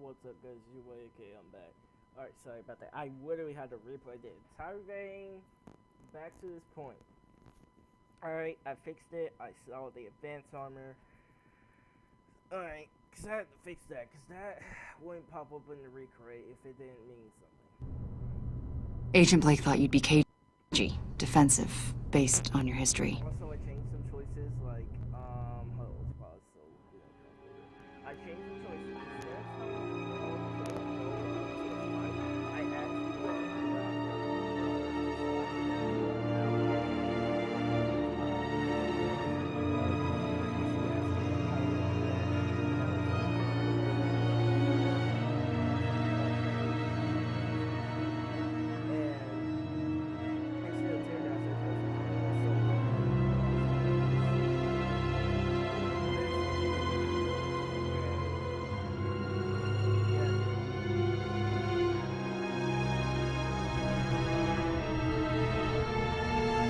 What's up, guys? You okay? I'm back. Alright, sorry about that. I literally had to replay the entire game back to this point. Alright, I fixed it. I saw the advanced armor. Alright, because I had to fix that, because that wouldn't pop up in the recreate if it didn't mean something. Agent Blake thought you'd be cagey, defensive, based on your history. Also, I changed some choices, like, hold on, pause, so we don't come over it. I changed some choices. I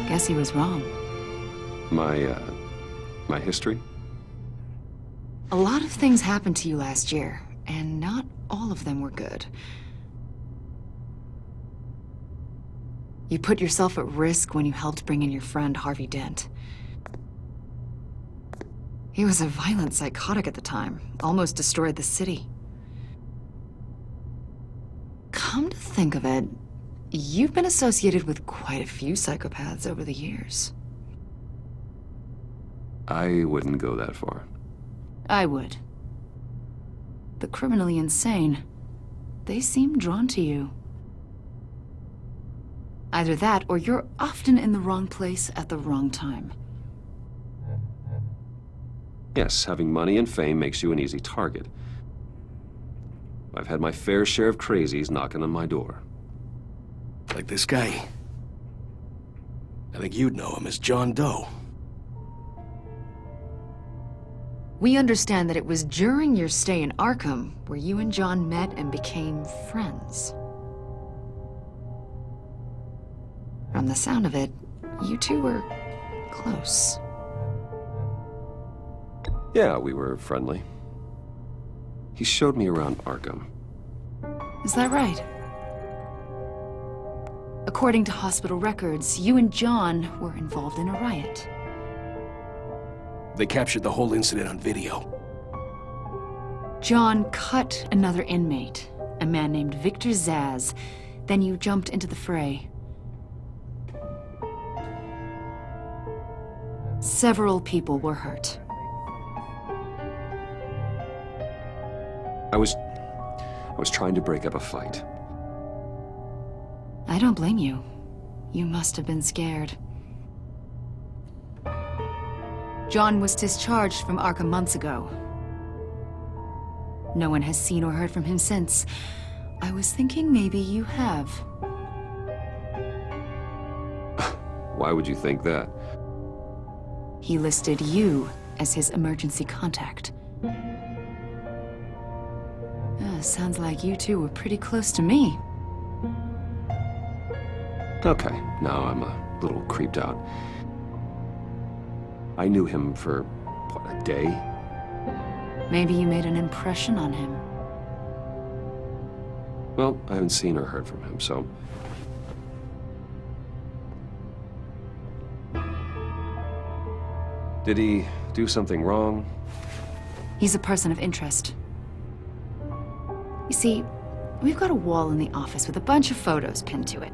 Guess he was wrong. My history? A lot of things happened to you last year, and not all of them were good. You put yourself at risk when you helped bring in your friend Harvey Dent. He was a violent psychotic at the time, almost destroyed the city. Come to think of it, you've been associated with quite a few psychopaths over the years. I wouldn't go that far. I would. The criminally insane, they seem drawn to you. Either that, or you're often in the wrong place at the wrong time. Yes, having money and fame makes you an easy target. I've had my fair share of crazies knocking on my door. Like this guy. I think you'd know him as John Doe. We understand that it was during your stay in Arkham where you and John met and became friends. From the sound of it, you two were close. Yeah, we were friendly. He showed me around Arkham. Is that right? According to hospital records, you and John were involved in a riot. They captured the whole incident on video. John cut another inmate, a man named Victor Zsasz. Then you jumped into the fray. Several people were hurt. I was trying to break up a fight. I don't blame you. You must have been scared. John was discharged from Arkham months ago. No one has seen or heard from him since. I was thinking maybe you have. Why would you think that? He listed you as his emergency contact. Sounds like you two were pretty close to me. Okay, now I'm a little creeped out. I knew him for, what, a day? Maybe you made an impression on him. Well, I haven't seen or heard from him, so... Did he do something wrong? He's a person of interest. You see, we've got a wall in the office with a bunch of photos pinned to it.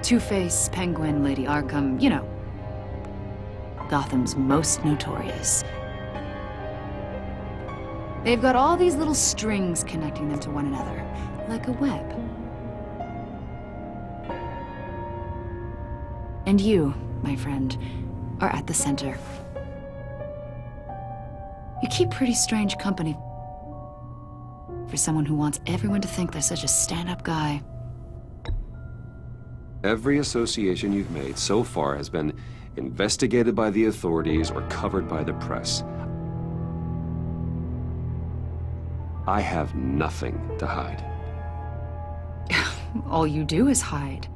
Two-Face, Penguin, Lady Arkham, you know. Gotham's most notorious. They've got all these little strings connecting them to one another, like a web. And you, my friend, are at the center. You keep pretty strange company for someone who wants everyone to think they're such a stand-up guy. Every association you've made so far has been investigated by the authorities or covered by the press. I have nothing to hide. All you do is hide.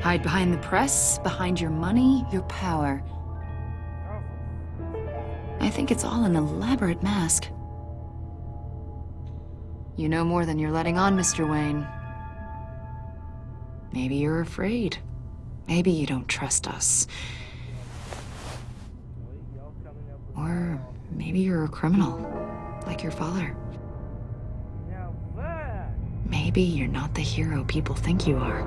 Hide behind the press, behind your money, your power. I think it's all an elaborate mask. You know more than you're letting on, Mr. Wayne. Maybe you're afraid. Maybe you don't trust us. Y'all coming up with Or maybe you're a criminal, like your father. now that. Maybe you're not the hero people think you are.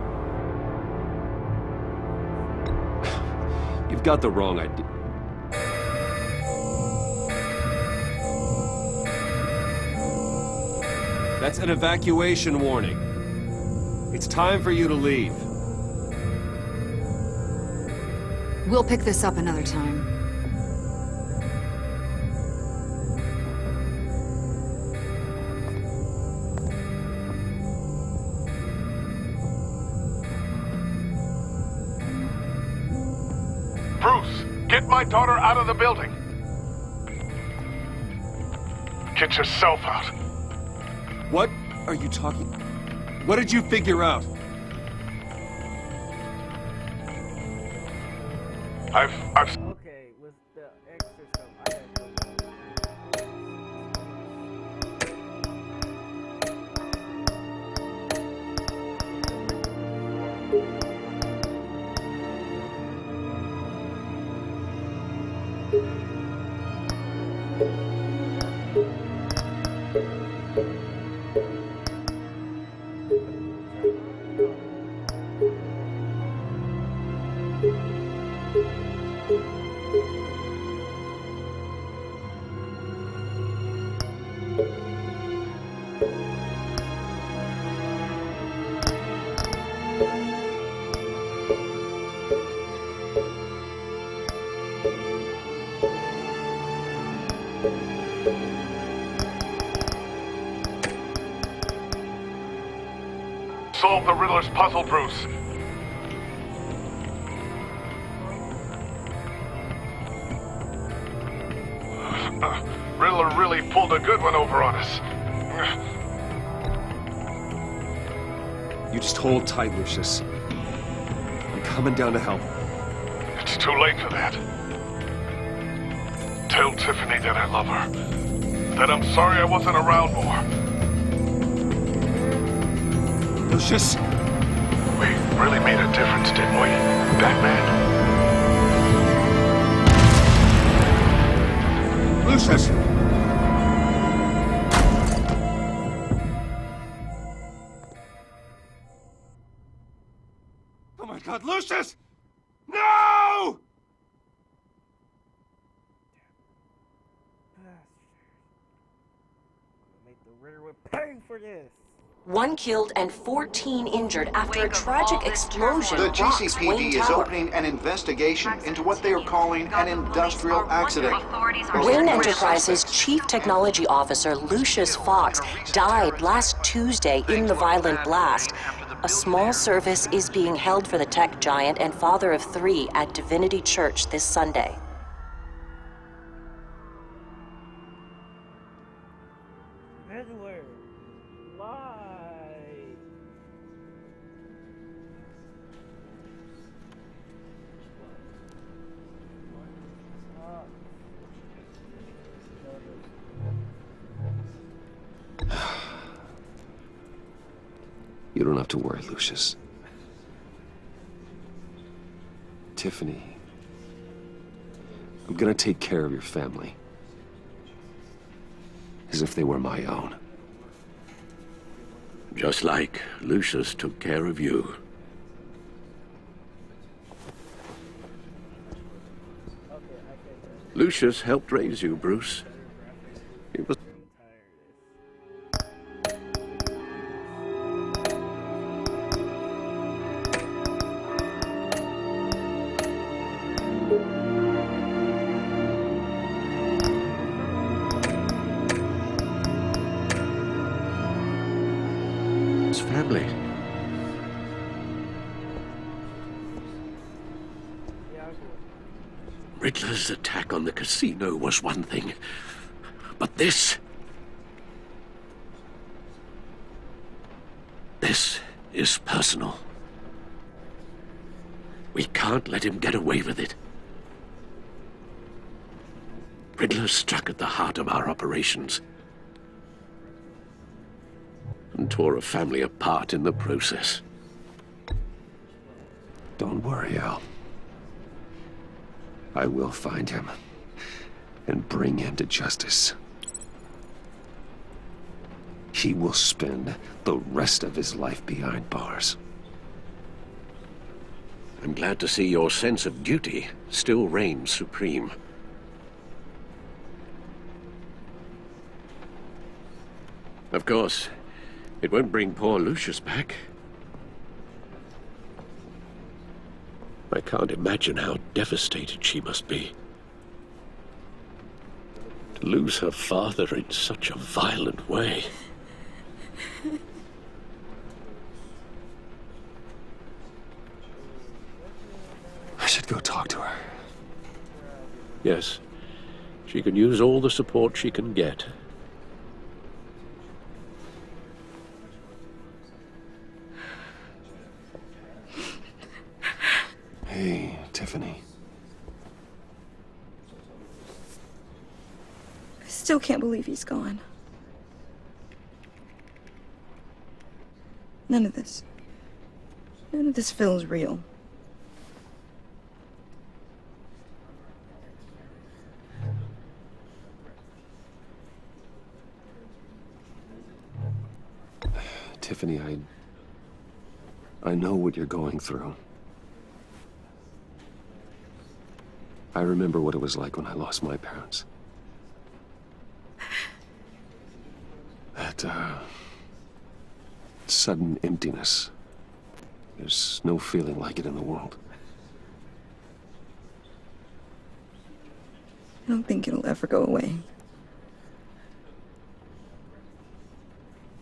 You've got the wrong idea. That's an evacuation warning. It's time for you to leave. We'll pick this up another time. Bruce, get my daughter out of the building. Get yourself out. What are you talking? What did you figure out? I've Okay, with the extra stuff, I gotta go. solved the Riddler's puzzle, Bruce. Riddler really pulled a good one over on us. You just hold tight, Lucius. I'm coming down to help. It's too late for that. Tell Tiffany that I love her. That I'm sorry I wasn't around more. Lucius! We really made a difference, didn't we, Batman? Lucius! Oh my God, Lucius! No! Make the Riddler pay for this. 1 killed and 14 injured after a tragic explosion The rocks Wayne GCPD is Tower. opening an investigation into what they are calling an industrial accident. Wayne Enterprises Chief Technology Officer Lucius Fox died last Tuesday in the violent blast. A small service is being held for the tech giant and father of 3 at Divinity Church this Sunday. Riddler, why? You don't have to worry, Lucius. Tiffany, I'm gonna take care of your family. As if they were my own. Just like Lucius took care of you. Lucius helped raise you, Bruce. He was his family. Riddler's attack on the casino was one thing, but this is personal. We can't let him get away with it. Riddler struck at the heart of our operations. and tore a family apart in the process. Don't worry, Al. I will find him and bring him to justice. He will spend the rest of his life behind bars. I'm glad to see your sense of duty still reigns supreme. Of course, it won't bring poor Lucius back. I can't imagine how devastated she must be. To lose her father in such a violent way. I should go talk to her. Yes, she can use all the support she can get. Hey, Tiffany. I still can't believe he's gone. None of this feels real. Tiffany, I know what you're going through. I remember what it was like when I lost my parents. That, sudden emptiness. There's no feeling like it in the world. I don't think it'll ever go away.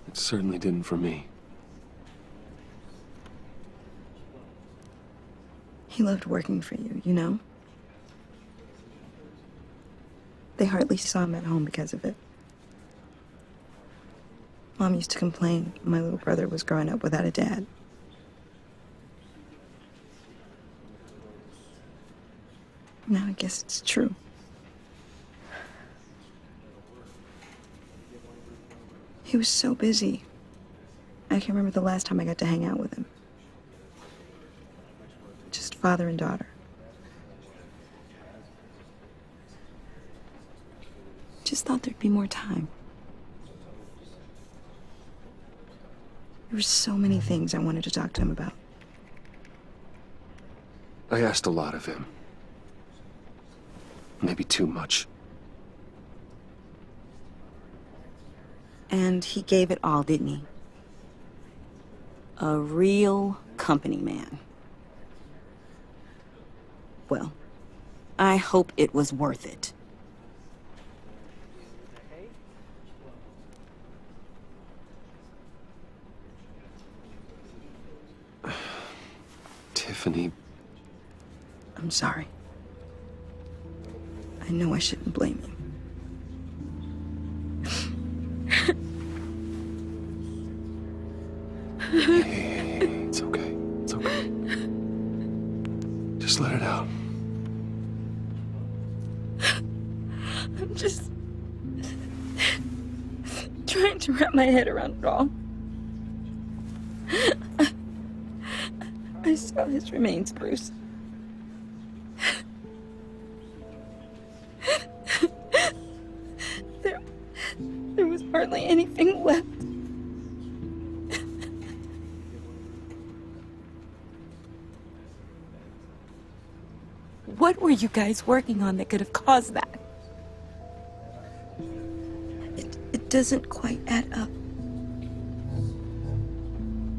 It certainly didn't for me. He loved working for you, you know? They hardly saw him at home because of it. Mom used to complain my little brother was growing up without a dad. Now I guess it's true. He was so busy. I can't remember the last time I got to hang out with him. Just father and daughter. Just thought there'd be more time. There were so many things I wanted to talk to him about. I asked a lot of him. Maybe too much. And he gave it all, didn't he? A real company man. Well, I hope it was worth it. Tiffany. I'm sorry. I know I shouldn't blame you. Hey, it's okay. It's okay. Just let it out. I'm just trying to wrap my head around it all. I saw his remains, Bruce. There was hardly anything left. What were you guys working on that could have caused that? It doesn't quite add up.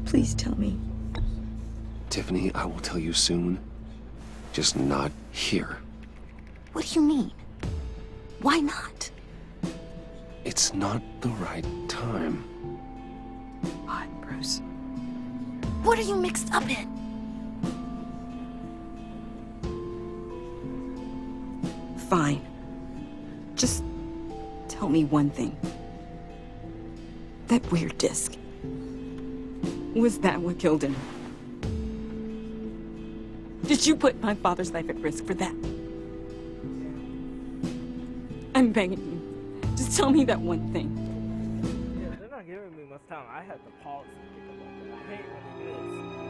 Please tell me. Tiffany, I will tell you soon. Just not here. What do you mean? Why not? It's not the right time. What, Bruce? What are you mixed up in? Fine. Just tell me one thing. That weird disc. Was that what killed him? Did you put my father's life at risk for that? I'm begging you. Just tell me that one thing. Yeah, they're not giving me much time. I have to pause and think about that. I hate when they do this.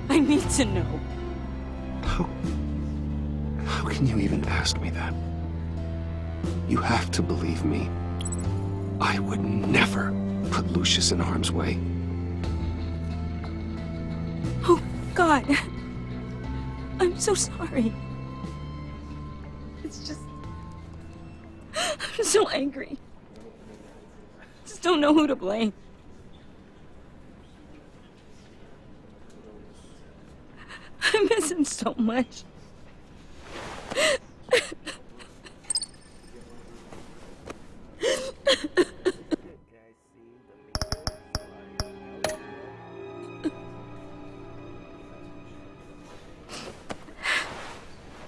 I need to know. How can you even ask me that? You have to believe me. I would never put Lucius in harm's way. Oh, God. I'm so sorry. It's just... I'm so angry. Just don't know who to blame. I miss him so much.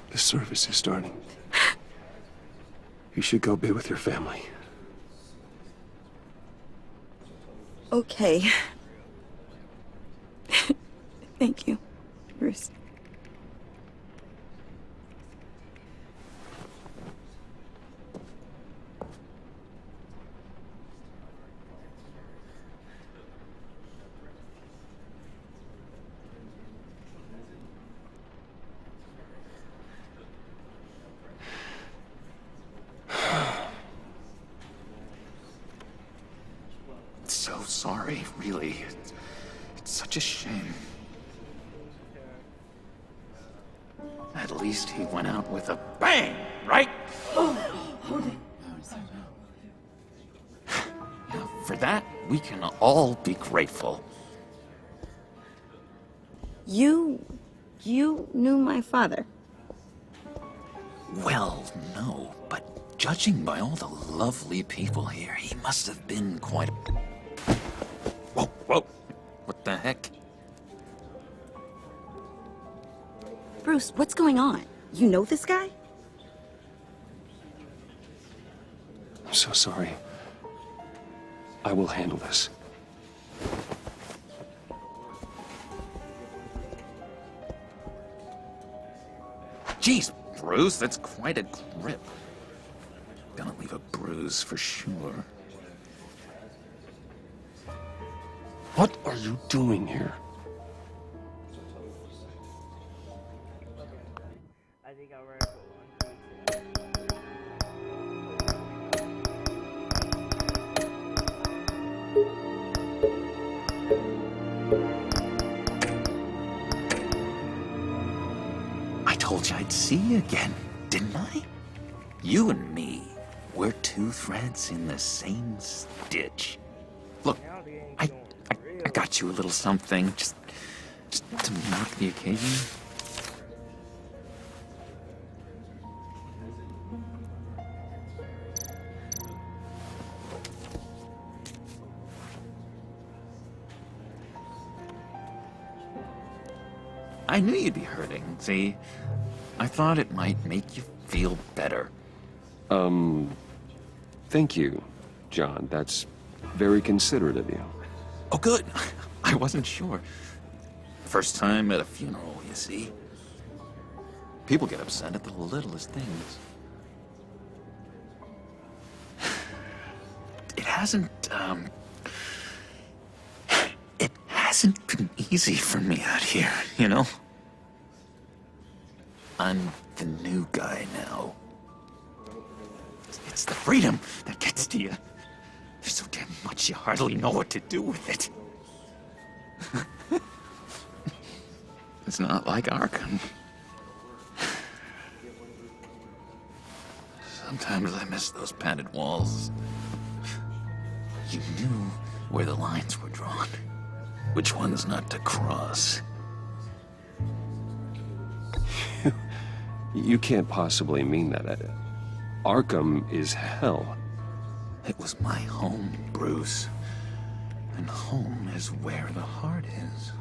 The service is starting. You should go be with your family. Okay. Thank you, Bruce. So sorry, really. It's such a shame. At least he went out with a bang, right? For that, we can all be grateful. You knew my father? Well, no, but judging by all the lovely people here, he must have been quite a... Whoa, whoa, what the heck? Bruce, what's going on? You know this guy? I'm so sorry. I will handle this. Jeez, Bruce, that's quite a grip. Gonna leave a bruise for sure. What are you doing here? I think I'll write for one. I told you I'd see you again, didn't I? You and me, we're two threads in the same stitch. Look, I got you a little something, just to mark the occasion. I knew you'd be hurting, see? I thought it might make you feel better. Thank you, John. That's very considerate of you. Oh, good. I wasn't sure. First time at a funeral, you see. People get upset at the littlest things. It hasn't been easy for me out here, you know? I'm the new guy now. It's the freedom that gets to you. There's so damn much you hardly know what to do with it. It's not like Arkham. Sometimes I miss those padded walls. You knew where the lines were drawn. Which ones not to cross. You can't possibly mean that. Arkham is hell. It was my home, Bruce. And home is where the heart is.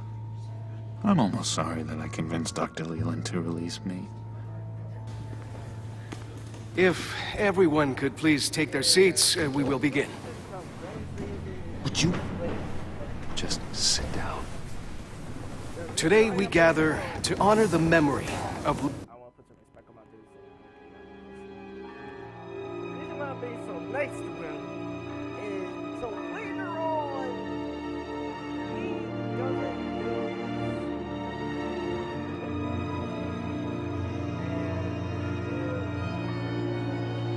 I'm almost sorry that I convinced Dr. Leland to release me. If everyone could please take their seats, we will begin. Would you Just sit down. Today we gather to honor the memory of... I want to put some respect on my dude's name. The reason why I'm being so nice to him is so later on, he doesn't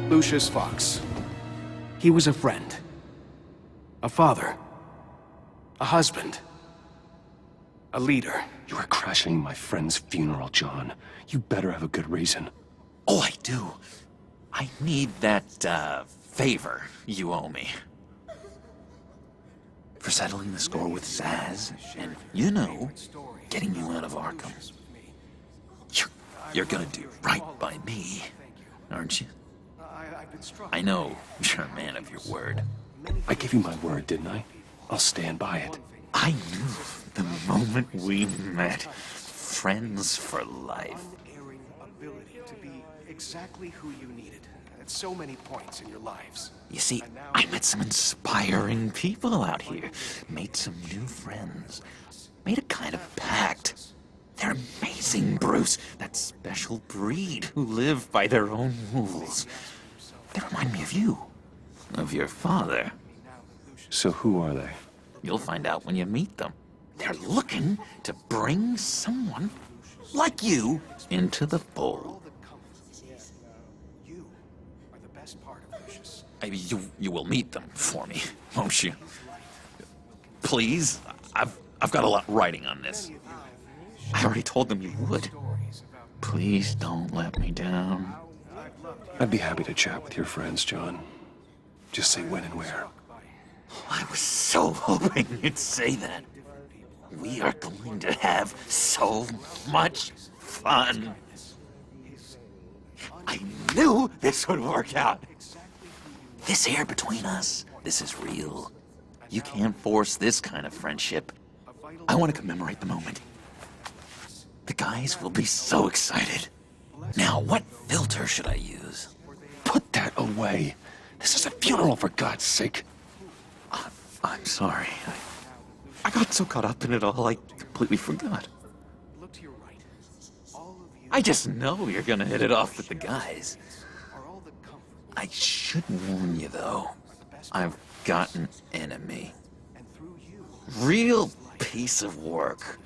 use Lucius Fox. He was a friend, a father, a husband, a leader. You are crashing my friend's funeral, John. You better have a good reason. Oh, I do. I need that, favor you owe me. For settling the score with Zaz, and, you know, getting you out of Arkham. You're gonna do right by me, aren't you? I know you're a man of your word. I gave you my word, didn't I? I'll stand by it. I knew the moment we met. Friends for life. Unerring ability to be exactly who you needed at so many points in your lives. You see, I met some inspiring people out here. Made some new friends. Made a kind of pact. They're amazing, Bruce. That special breed who live by their own rules. They remind me of you. Of your father. So who are they? You'll find out when you meet them. They're looking to bring someone like you into the fold. You are the best part of Lucius. You will meet them for me, won't you? Please, I've got a lot writing on this. I already told them you would. Please don't let me down. I'd be happy to chat with your friends, John. Just say when and where. I was so hoping you'd say that. We are going to have so much fun. I knew this would work out. This air between us, this is real. You can't force this kind of friendship. I want to commemorate the moment. The guys will be so excited. Now, what filter should I use? Put that away. This is a funeral, for God's sake. I'm sorry. I got so caught up in it all, I completely forgot. Look to your right. All of you I just know you're gonna hit it off with the guys. are all the comfort I should warn you, though. I've got an enemy. and through you. Real piece of work.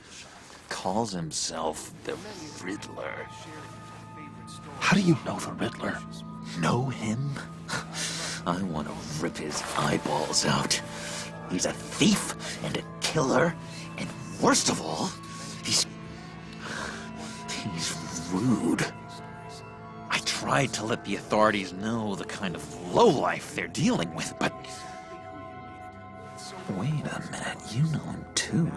Calls himself the Riddler. How do you know the Riddler? Know him? I want to rip his eyeballs out. He's a thief and a killer, and worst of all, he's rude. I tried to let the authorities know the kind of lowlife they're dealing with, but... Wait a minute, you know him too.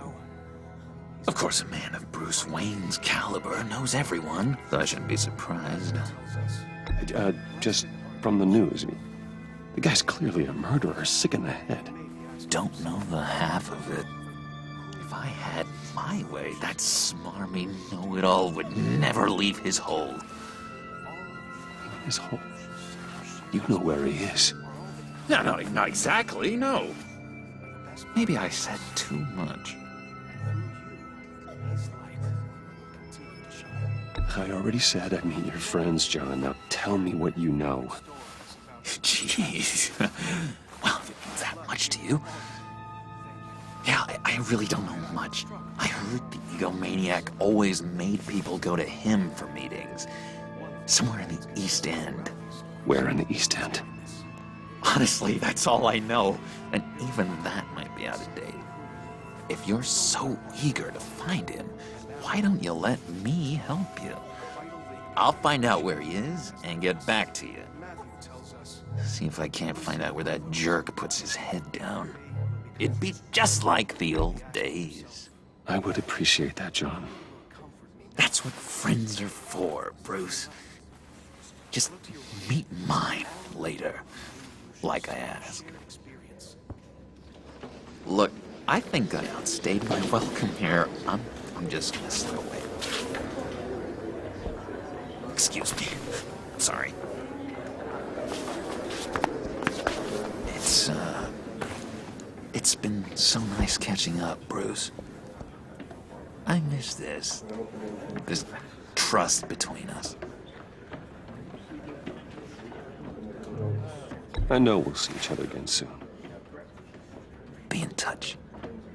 Of course, a man of Bruce Wayne's caliber knows everyone, so I shouldn't be surprised. Just from the news. The guy's clearly a murderer, sick in the head. Don't know the half of it. If I had my way, that smarmy know-it-all would never leave his hole. His whole... You know where he is. No, not exactly, no. Maybe I said too much. I already said I'd meet your friends, John. Now tell me what you know. Jeez. Well, if it means that much to you. Yeah, I really don't know much. I heard the egomaniac always made people go to him for meetings. Somewhere in the East End. Where in the East End? Honestly, that's all I know. And even that might be out of date. If you're so eager to find him, why don't you let me help you? I'll find out where he is and get back to you. See if I can't find out where that jerk puts his head down. It'd be just like the old days. I would appreciate that, John. That's what friends are for, Bruce. Just meet mine later, like I asked. Look, I think I outstayed my welcome here. I'm just gonna slip away. Excuse me. Sorry. It's been so nice catching up, Bruce. I miss this trust between us. I know we'll see each other again soon. Be in touch.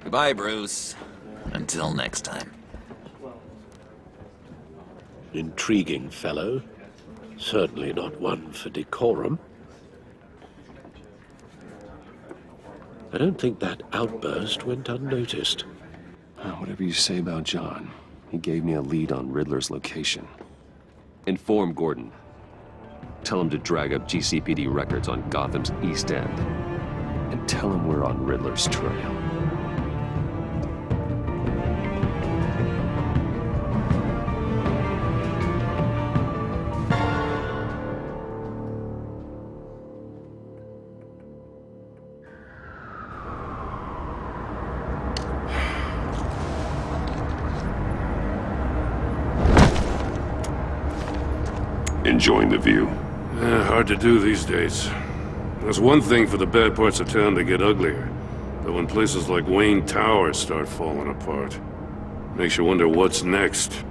Goodbye, Bruce. Until next time. Intriguing fellow. Certainly not one for decorum. I don't think that outburst went unnoticed. Whatever you say about John, he gave me a lead on Riddler's location. Inform Gordon. Tell him to drag up GCPD records on Gotham's East End. And tell him we're on Riddler's trail. Enjoying the view? Hard to do these days. There's one thing for the bad parts of town to get uglier, but when places like Wayne Tower start falling apart, makes you wonder what's next.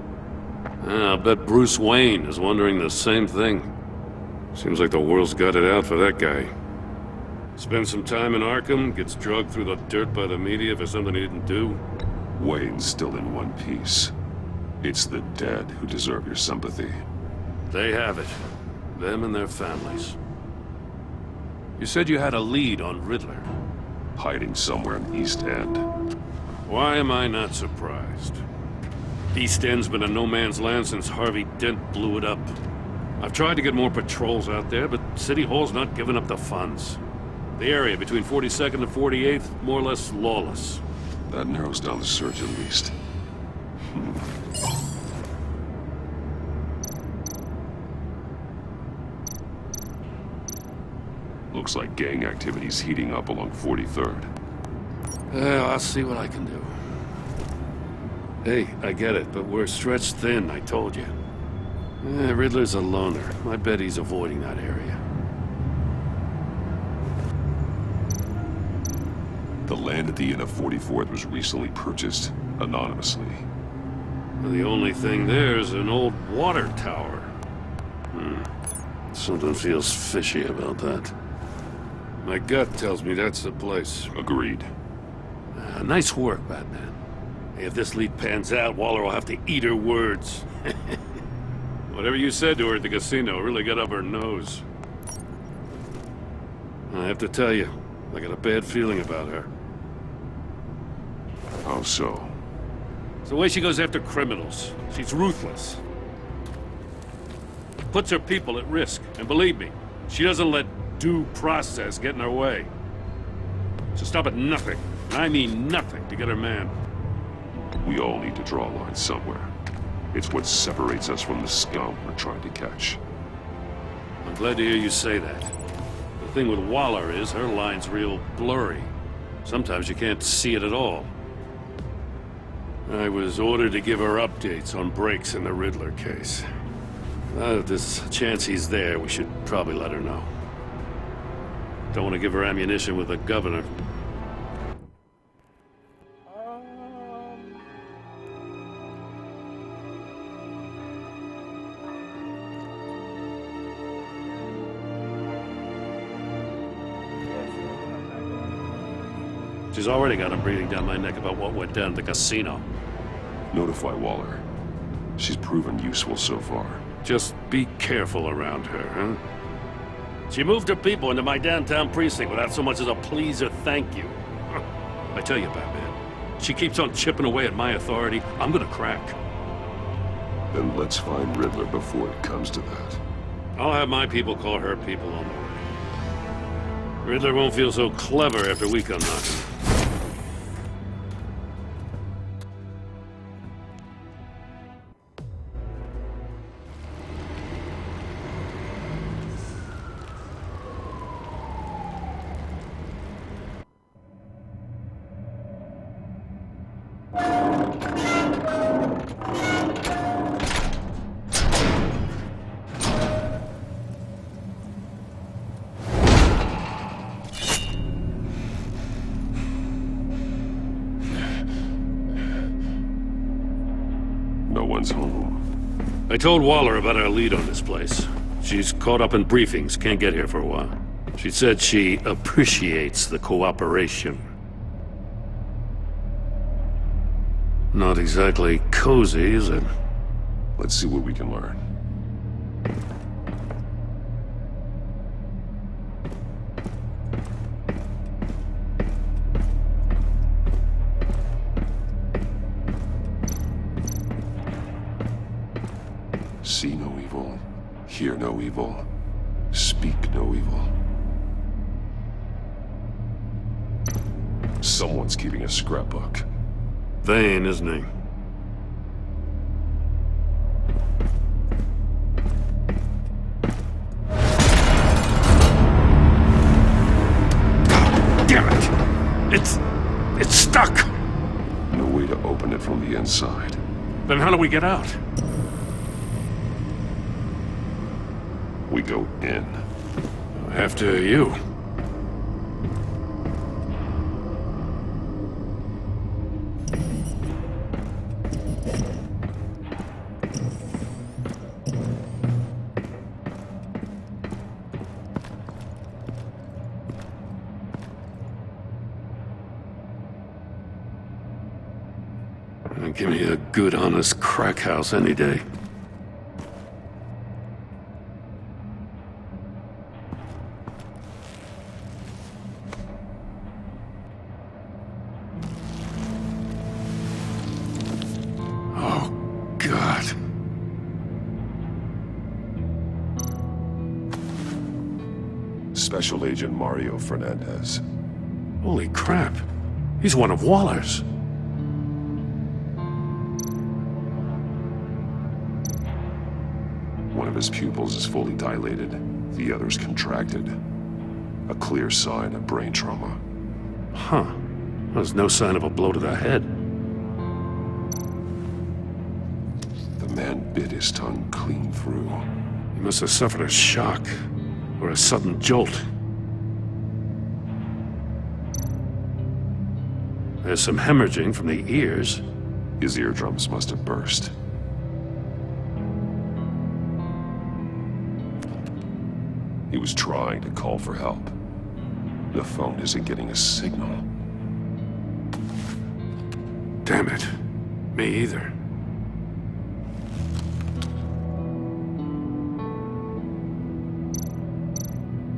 I'll bet Bruce Wayne is wondering the same thing. Seems like the world's got it out for that guy. Spends some time in Arkham, gets drugged through the dirt by the media for something he didn't do. Wayne's still in one piece. It's the dead who deserve your sympathy. They have it. Them and their families. You said you had a lead on Riddler. Hiding somewhere in East End. Why am I not surprised? East End's been a no-man's land since Harvey Dent blew it up. I've tried to get more patrols out there, but City Hall's not giving up the funds. The area between 42nd and 48th, more or less lawless. That narrows down the search at least. Looks like gang activity's heating up along 43rd. I'll see what I can do. Hey, I get it, but we're stretched thin, I told you. Riddler's a loner. I bet he's avoiding that area. The land at the end of 44th was recently purchased anonymously. The only thing there is an old water tower. Something feels fishy about that. My gut tells me that's the place. Agreed. Nice work, Batman. Hey, if this lead pans out, Waller will have to eat her words. Whatever you said to her at the casino really got up her nose. I have to tell you, I got a bad feeling about her. How so? It's the way she goes after criminals. She's ruthless. Puts her people at risk. And believe me, she doesn't let due process get in her way. She'll stop at nothing, and I mean nothing, to get her man. We all need to draw a line somewhere. It's what separates us from the scum we're trying to catch. I'm glad to hear you say that. The thing with Waller is her line's real blurry. Sometimes you can't see it at all. I was ordered to give her updates on breaks in the Riddler case. If there's a chance he's there, we should probably let her know. Don't want to give her ammunition with the governor. She's already got him breathing down my neck about what went down at the casino. Notify Waller. She's proven useful so far. Just be careful around her, huh? She moved her people into my downtown precinct without so much as a please or thank you. I tell you, Batman, she keeps on chipping away at my authority, I'm gonna crack. Then let's find Riddler before it comes to that. I'll have my people call her people on the way. Riddler won't feel so clever after we come knocking. No one's home. I told Waller about our lead on this place. She's caught up in briefings, can't get here for a while. She said she appreciates the cooperation. Not exactly cozy, is it? Let's see what we can learn. See no evil, hear no evil, speak no evil. Someone's keeping a scrapbook. Vane, isn't he? Damn it! It's stuck! No way to open it from the inside. Then how do we get out? We go in. After you. Give me a good, honest crack house any day. Oh, God. Special Agent Mario Fernandez. Holy crap. He's one of Waller's. One of his pupils is fully dilated, the other's contracted. A clear sign of brain trauma. Huh. There's no sign of a blow to the head. The man bit his tongue clean through. He must have suffered a shock, or a sudden jolt. There's some hemorrhaging from the ears. His eardrums must have burst. He was trying to call for help. The phone isn't getting a signal. Damn it. Me either.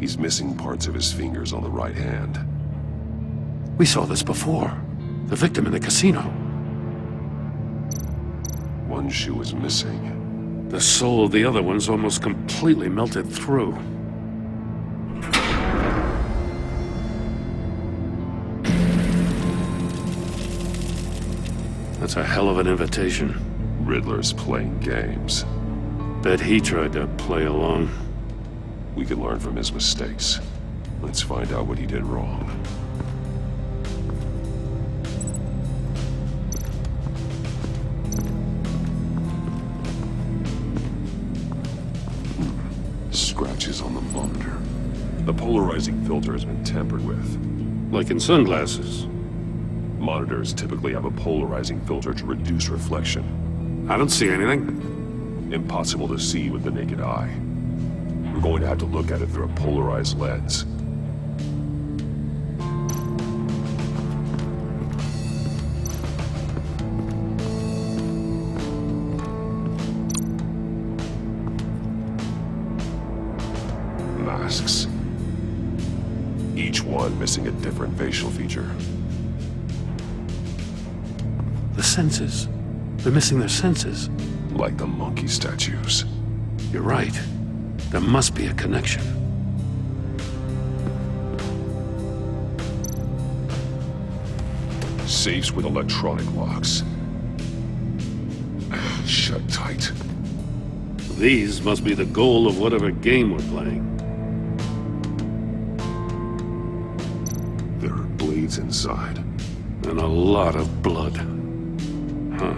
He's missing parts of his fingers on the right hand. We saw this before. The victim in the casino. One shoe is missing. The sole of the other one's almost completely melted through. That's a hell of an invitation. Riddler's playing games. Bet he tried to play along. We can learn from his mistakes. Let's find out what he did wrong. Scratches on the monitor. The polarizing filter has been tampered with. Like in sunglasses. Monitors typically have a polarizing filter to reduce reflection. I don't see anything. Impossible to see with the naked eye. We're going to have to look at it through a polarized lens. Masks. Each one missing a different facial feature. The senses. They're missing their senses. Like the monkey statues. You're right. There must be a connection. Safes with electronic locks. Shut tight. These must be the goal of whatever game we're playing. There are blades inside. And a lot of blood. Huh.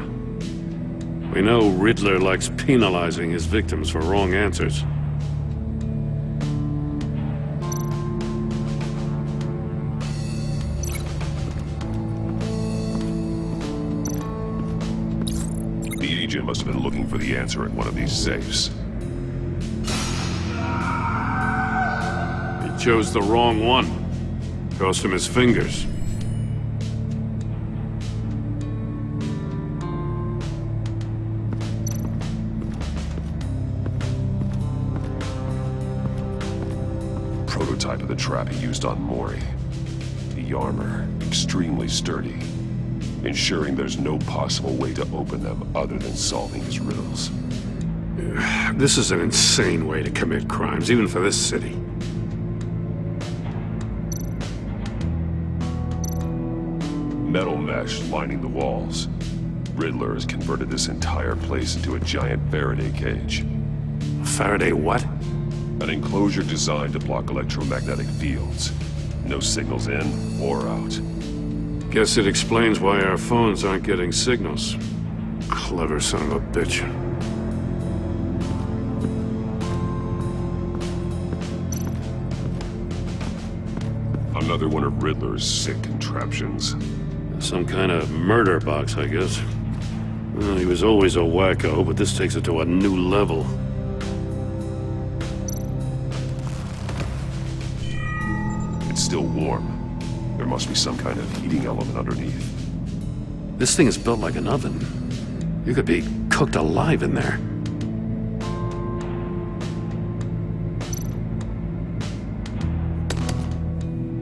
We know Riddler likes penalizing his victims for wrong answers. The agent must have been looking for the answer in one of these safes. He chose the wrong one. Cost him his fingers. Prototype of the trap he used on Mori. The armor, extremely sturdy, ensuring there's no possible way to open them other than solving his riddles. This is an insane way to commit crimes, even for this city. Metal mesh lining the walls. Riddler has converted this entire place into a giant Faraday cage. Faraday what? An enclosure designed to block electromagnetic fields. No signals in or out. Guess it explains why our phones aren't getting signals. Clever son of a bitch. Another one of Riddler's sick contraptions. Some kind of murder box, I guess. Well, he was always a wacko, but this takes it to a new level. It's still warm. There must be some kind of heating element underneath. This thing is built like an oven. You could be cooked alive in there.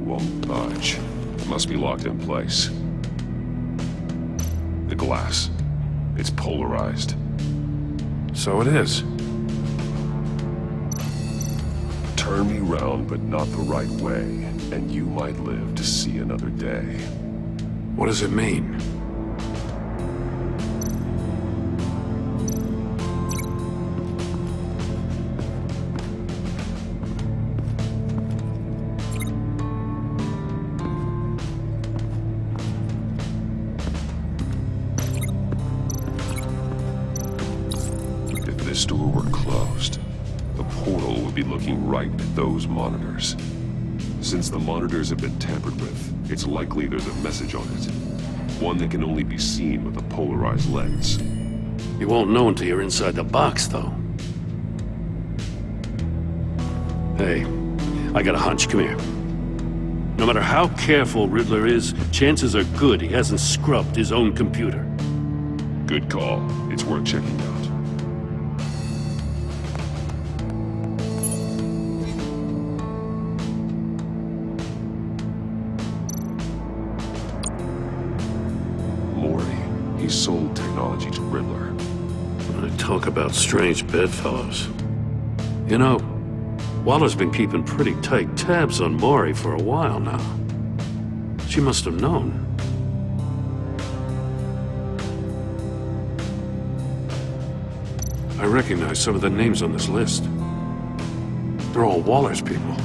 Won't budge. It must be locked in place. The glass. It's polarized. So it is. Turn me round, but not the right way, and you might live to see another day. What does it mean? If this door were closed, the portal would be looking right at those monitors. Since the monitors have been tampered with, it's likely there's a message on it. One that can only be seen with a polarized lens. You won't know until you're inside the box, though. Hey, I got a hunch. Come here. No matter how careful Riddler is, chances are good he hasn't scrubbed his own computer. Good call. It's worth checking out. He sold technology to Riddler. Talk about strange bedfellows. You know, Waller's been keeping pretty tight tabs on Mori for a while now. She must have known. I recognize some of the names on this list. They're all Waller's people.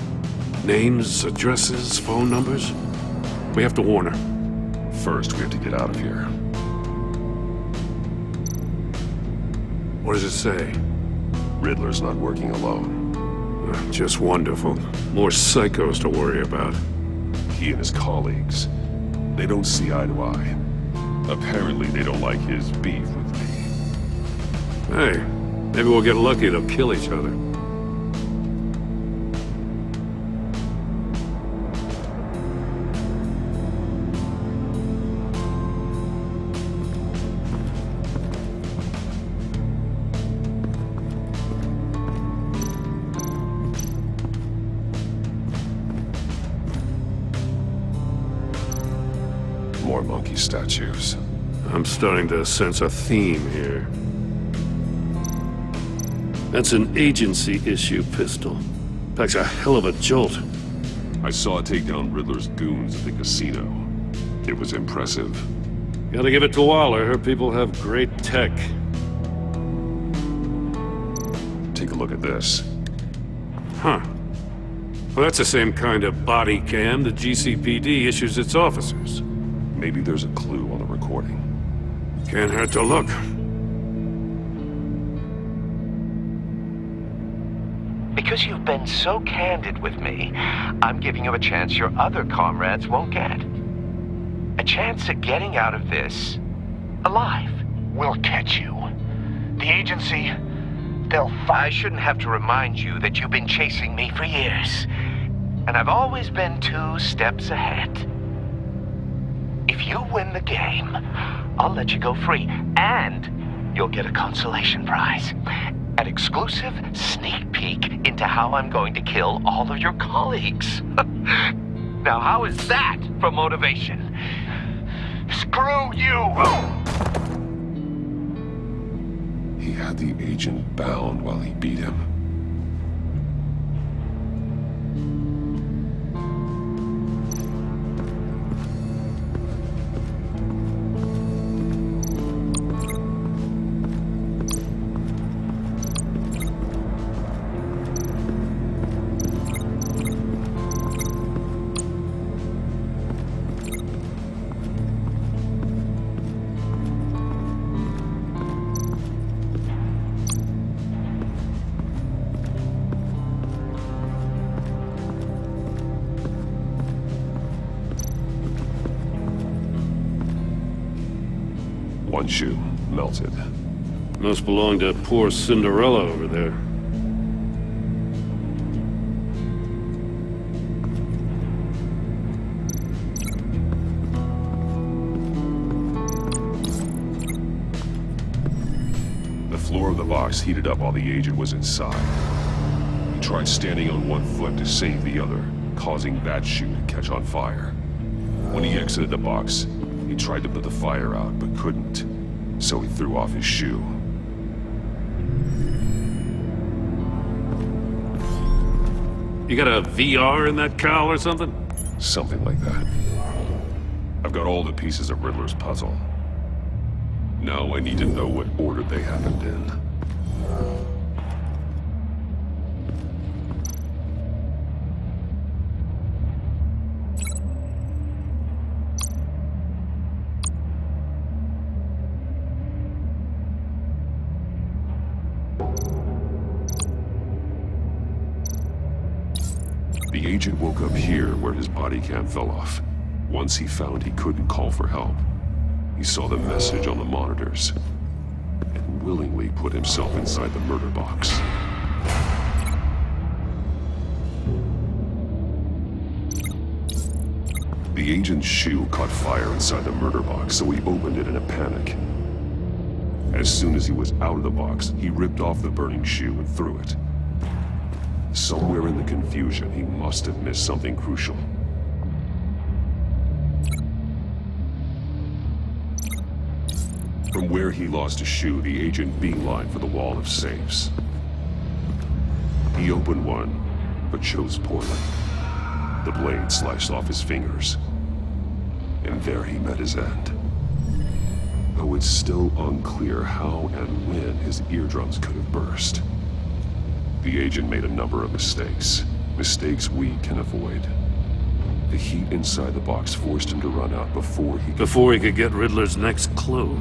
Names, addresses, phone numbers. We have to warn her. First, we have to get out of here. What does it say? Riddler's not working alone. Just wonderful. More psychos to worry about. He and his colleagues, they don't see eye to eye. Apparently, they don't like his beef with me. Hey, maybe we'll get lucky they'll kill each other. More monkey statues. I'm starting to sense a theme here. That's an agency-issue pistol. Packs a hell of a jolt. I saw it take down Riddler's goons at the casino. It was impressive. Gotta give it to Waller. Her people have great tech. Take a look at this. Huh. Well, that's the same kind of body cam the GCPD issues its officers. Maybe there's a clue on the recording. Can't hurt to look. Because you've been so candid with me, I'm giving you a chance your other comrades won't get. A chance at getting out of this alive. We'll catch you. The agency, they'll I shouldn't have to remind you that you've been chasing me for years. And I've always been 2 steps ahead. If you win the game, I'll let you go free. And you'll get a consolation prize. An exclusive sneak peek into how I'm going to kill all of your colleagues. Now, how is that for motivation? Screw you! He had the agent bound while he beat him. One shoe, melted. Must belong to poor Cinderella over there. The floor of the box heated up while the agent was inside. He tried standing on one foot to save the other, causing that shoe to catch on fire. When he exited the box, he tried to put the fire out, but couldn't, so he threw off his shoe. You got a VR in that cowl or something? Something like that. I've got all the pieces of Riddler's puzzle. Now I need to know what order they happened in. The agent woke up here where his body cam fell off. Once he found he couldn't call for help, he saw the message on the monitors and willingly put himself inside the murder box. The agent's shoe caught fire inside the murder box, so he opened it in a panic. As soon as he was out of the box, he ripped off the burning shoe and threw it. Somewhere in the confusion, he must have missed something crucial. From where he lost a shoe, the agent beelined for the wall of safes. He opened one, but chose poorly. The blade sliced off his fingers. And there he met his end. Though it's still unclear how and when his eardrums could have burst. The agent made a number of mistakes. Mistakes we can avoid. The heat inside the box forced him to run out before he could get Riddler's next clue.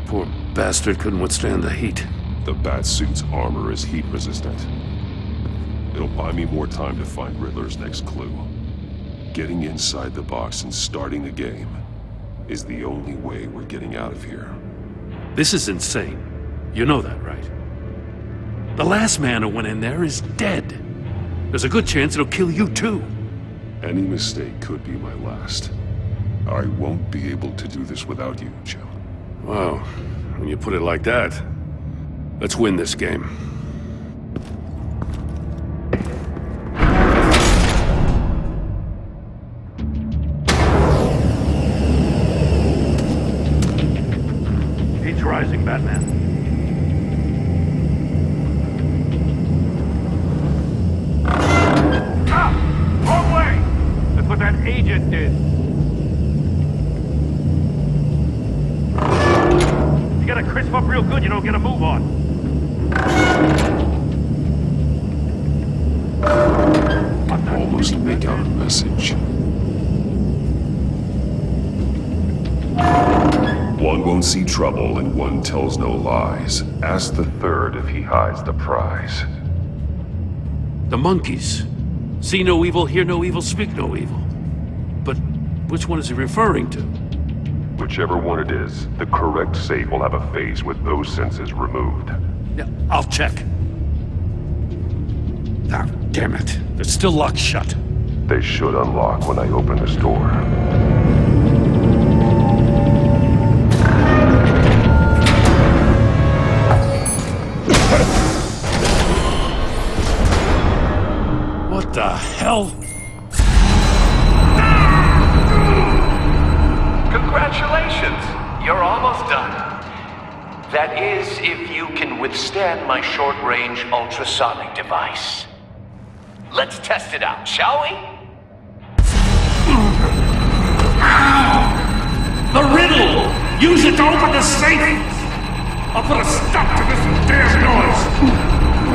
Poor bastard couldn't withstand the heat. The Batsuit's armor is heat resistant. It'll buy me more time to find Riddler's next clue. Getting inside the box and starting the game is the only way we're getting out of here. This is insane. You know that, right? The last man who went in there is dead. There's a good chance it'll kill you too. Any mistake could be my last. I won't be able to do this without you, Jim. Wow, when you put it like that, let's win this game. Heat's rising, Batman. Wrong way! That's what that agent did. You gotta crisp up real good, you don't get a move on. Almost make out a message. one won't see trouble and one tells no lies. Ask the third if he hides the prize. The monkeys. See no evil, hear no evil, speak no evil. But which one is he referring to? Whichever one it is, the correct safe will have a phase with those senses removed. Yeah, I'll check. Ah, damn it. They're still locked shut. They should unlock when I open this door. What the hell? Congratulations! You're almost done. That is, if you can withstand my short-range ultrasonic device. Let's test it out, shall we? The riddle! Use it to open the safe! I'll put a stop to this damn noise!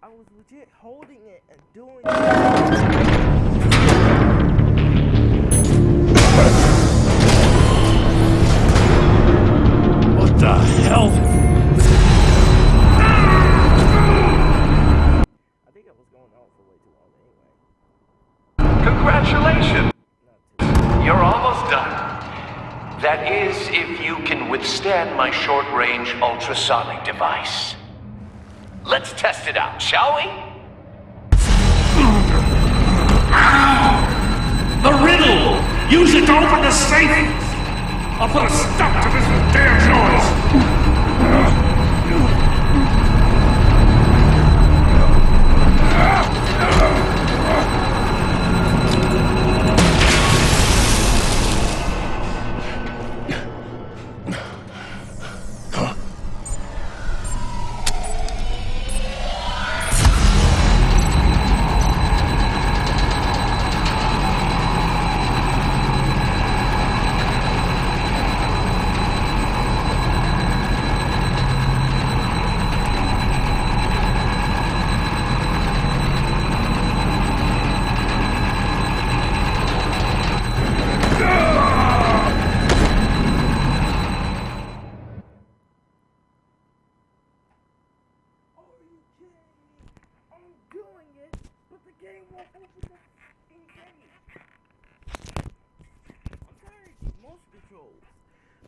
I was legit holding it and doing What the hell? I think I was going on for way too long anyway. Congratulations! You're almost done. That is, if you can withstand my short-range ultrasonic device. Let's test it out, shall we? The riddle! Use it to open the safe! I'll put a stop to this damn noise!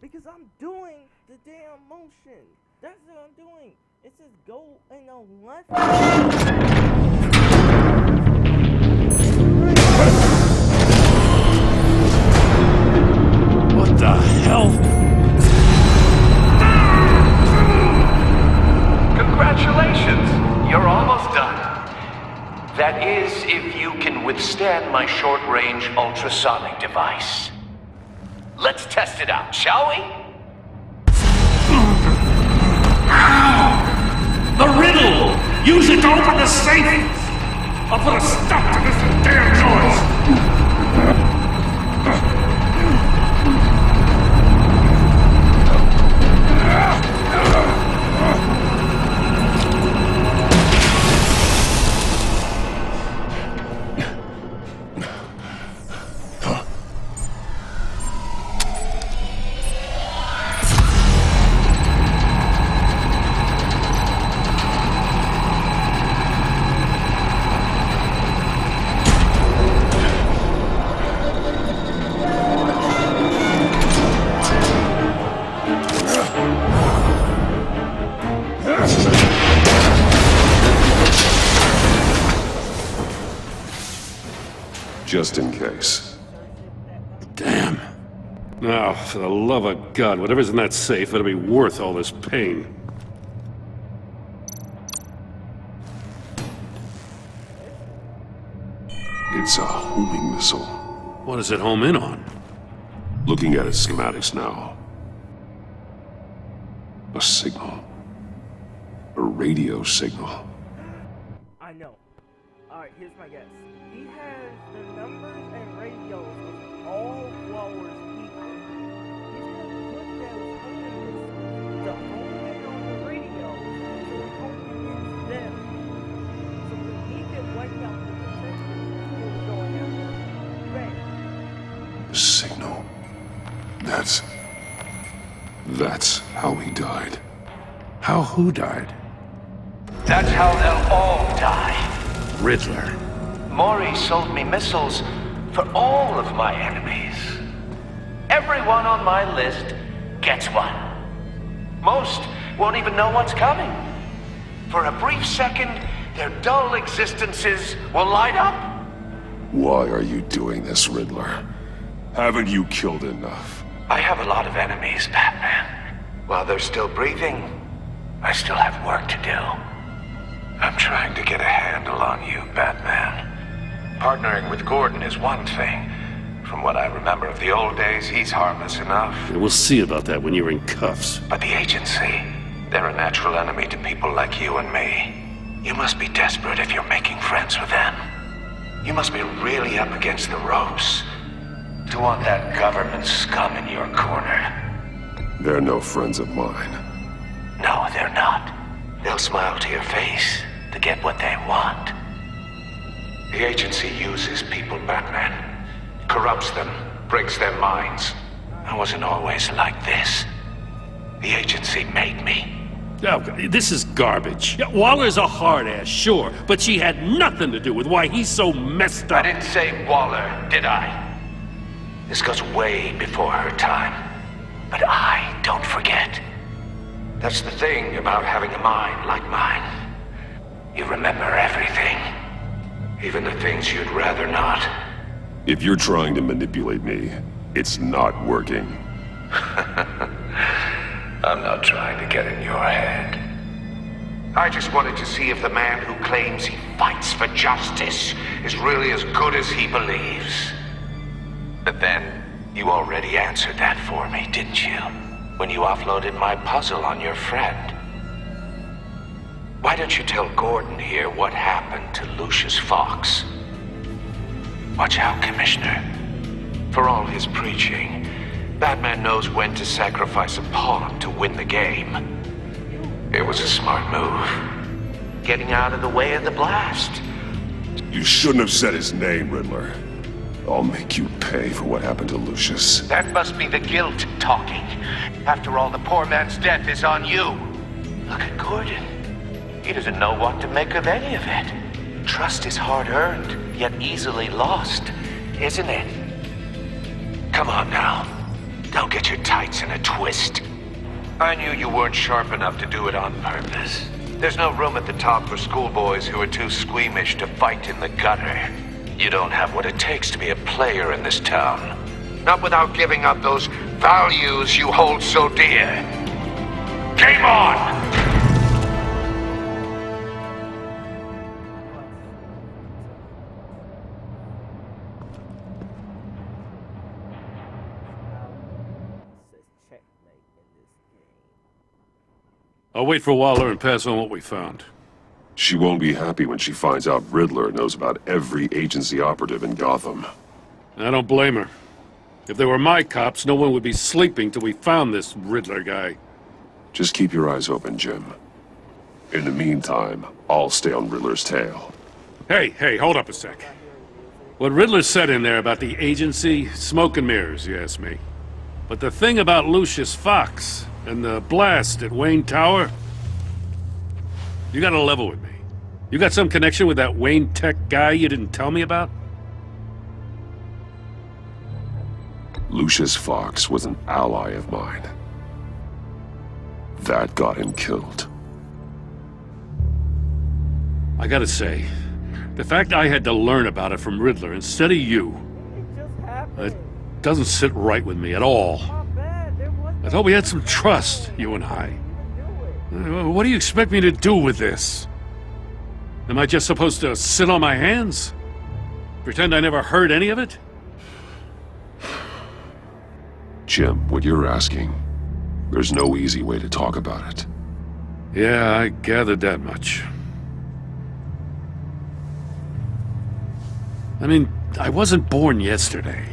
Because I'm doing the damn motion. That's what I'm doing. It says go in the left. What the hell? Congratulations! You're almost done. That is, if you can withstand my short-range ultrasonic device. Let's test it out, shall we? The riddle! Use it to open the safe! I'll put a stop to this damn noise! Just in case. Damn. Now, for the love of God, whatever's in that safe, it'll be worth all this pain. It's a homing missile. What does it home in on? Looking at its schematics now. A signal. A radio signal. I know. Alright, here's my guess. He has the numbers and radios of all Waller's people. He's gonna put those homing missiles to home in on the radio so it home against them. So that he can wipe out the detectives who are going after Ray. The signal. That's how he died. How who died? That's how they'll all die. Riddler. Maury sold me missiles for all of my enemies. Everyone on my list gets one. Most won't even know what's coming. For a brief second, their dull existences will light up. Why are you doing this, Riddler? Haven't you killed enough? I have a lot of enemies, Batman. While they're still breathing, I still have work to do. I'm trying to get a handle on you, Batman. Partnering with Gordon is one thing. From what I remember of the old days, he's harmless enough. Yeah, we'll see about that when you're in cuffs. But the agency, they're a natural enemy to people like you and me. You must be desperate if you're making friends with them. You must be really up against the ropes to want that government scum in your corner. They're no friends of mine. No, they're not. They'll smile to your face to get what they want. The agency uses people, Batman. Corrupts them, breaks their minds. I wasn't always like this. The agency made me. Oh, this is garbage. Yeah, Waller's a hard-ass, sure, but she had nothing to do with why he's so messed up. I didn't say Waller, did I? This goes way before her time. But I don't forget. That's the thing about having a mind like mine. You remember everything. Even the things you'd rather not. If you're trying to manipulate me, it's not working. I'm not trying to get in your head. I just wanted to see if the man who claims he fights for justice is really as good as he believes. But then, you already answered that for me, didn't you? When you offloaded my puzzle on your friend. Why don't you tell Gordon here what happened to Lucius Fox? Watch out, Commissioner. For all his preaching, Batman knows when to sacrifice a pawn to win the game. It was a smart move. Getting out of the way of the blast. You shouldn't have said his name, Riddler. I'll make you pay for what happened to Lucius. That must be the guilt talking. After all, the poor man's death is on you. Look at Gordon. He doesn't know what to make of any of it. Trust is hard-earned, yet easily lost, isn't it? Come on now. Don't get your tights in a twist. I knew you weren't sharp enough to do it on purpose. There's no room at the top for schoolboys who are too squeamish to fight in the gutter. You don't have what it takes to be a player in this town. Not without giving up those values you hold so dear. Game on! I'll wait for Waller and pass on what we found. She won't be happy when she finds out Riddler knows about every agency operative in Gotham. I don't blame her. If they were my cops, no one would be sleeping till we found this Riddler guy. Just keep your eyes open, Jim. In the meantime, I'll stay on Riddler's tail. Hey, hold up a sec. What Riddler said in there about the agency, smoke and mirrors, you ask me. But the thing about Lucius Fox and the blast at Wayne Tower, you gotta level with me. You got some connection with that Wayne Tech guy you didn't tell me about? Lucius Fox was an ally of mine. That got him killed. I gotta say, The fact I had to learn about it from Riddler instead of you, it doesn't sit right with me at all. I thought we had some trust, you and I. What do you expect me to do with this? Am I just supposed to sit on my hands? Pretend I never heard any of it? Jim, what you're asking, there's no easy way to talk about it. Yeah, I gathered that much. I mean, I wasn't born yesterday.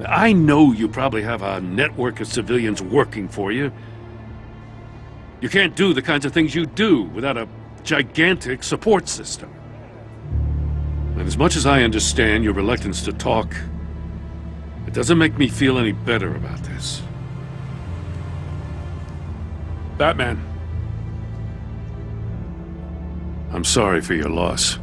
I know you probably have a network of civilians working for you. You can't do the kinds of things you do without a gigantic support system. And as much as I understand your reluctance to talk, it doesn't make me feel any better about this. Batman. I'm sorry for your loss.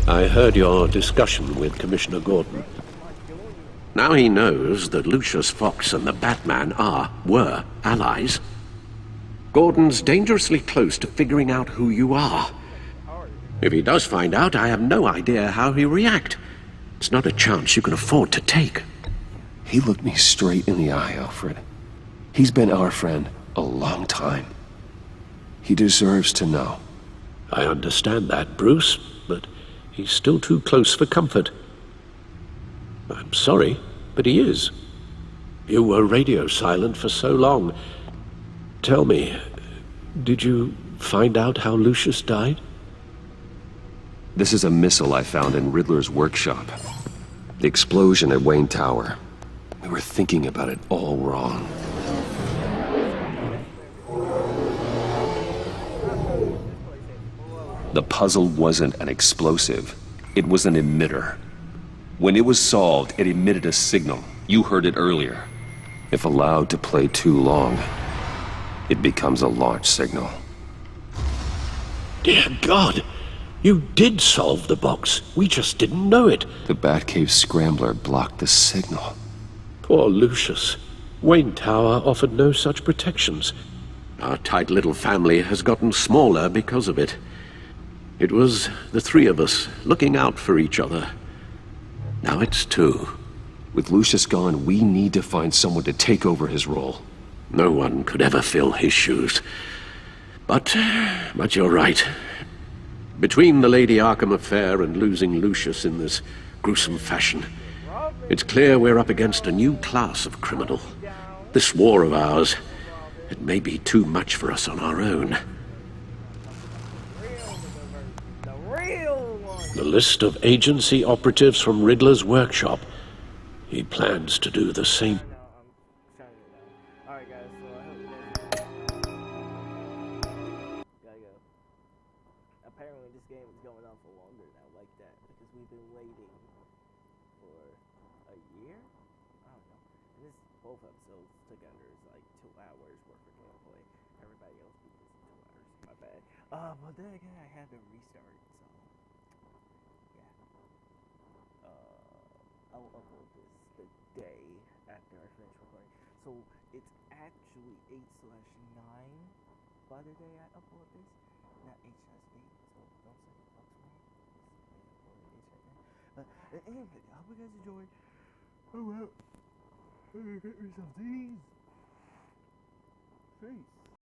I heard your discussion with Commissioner Gordon. Now he knows that Lucius Fox and the Batman were allies. Gordon's dangerously close to figuring out who you are. If he does find out, I have no idea how he'll react. It's not a chance you can afford to take. He looked me straight in the eye, Alfred. He's been our friend a long time. He deserves to know. I understand that, Bruce, but he's still too close for comfort. I'm sorry, but he is. You were radio silent for so long. Tell me, did you find out how Lucius died? This is a missile I found in Riddler's workshop. The explosion at Wayne Tower. We were thinking about it all wrong. The puzzle wasn't an explosive. It was an emitter. When it was solved, it emitted a signal. You heard it earlier. If allowed to play too long, it becomes a launch signal. Dear God! You did solve the box. We just didn't know it. The Batcave scrambler blocked the signal. Poor Lucius. Wayne Tower offered no such protections. Our tight little family has gotten smaller because of it. It was the three of us looking out for each other. Now it's two. With Lucius gone, we need to find someone to take over his role. No one could ever fill his shoes. But you're right. Between the Lady Arkham affair and losing Lucius in this gruesome fashion, it's clear we're up against a new class of criminal. This war of ours, it may be too much for us on our own. The list of agency operatives from Riddler's workshop. He plans to do the same. Alright guys, so I hope you guys gotta go. Apparently this game is going on for longer now like that, because we've been waiting for a year? I don't know. And this both episodes together is like 2 hours worth of gameplay. Everybody else beat this in 2 hours. My bad. But then again I had to restart, so yeah. I'll upload this the day after I finish recording. So it's actually 8/9 by the day I upload this, not 8/8. So don't say fuck me. Anyway, I hope you guys enjoyed. Oh well. Get yourself these. Peace.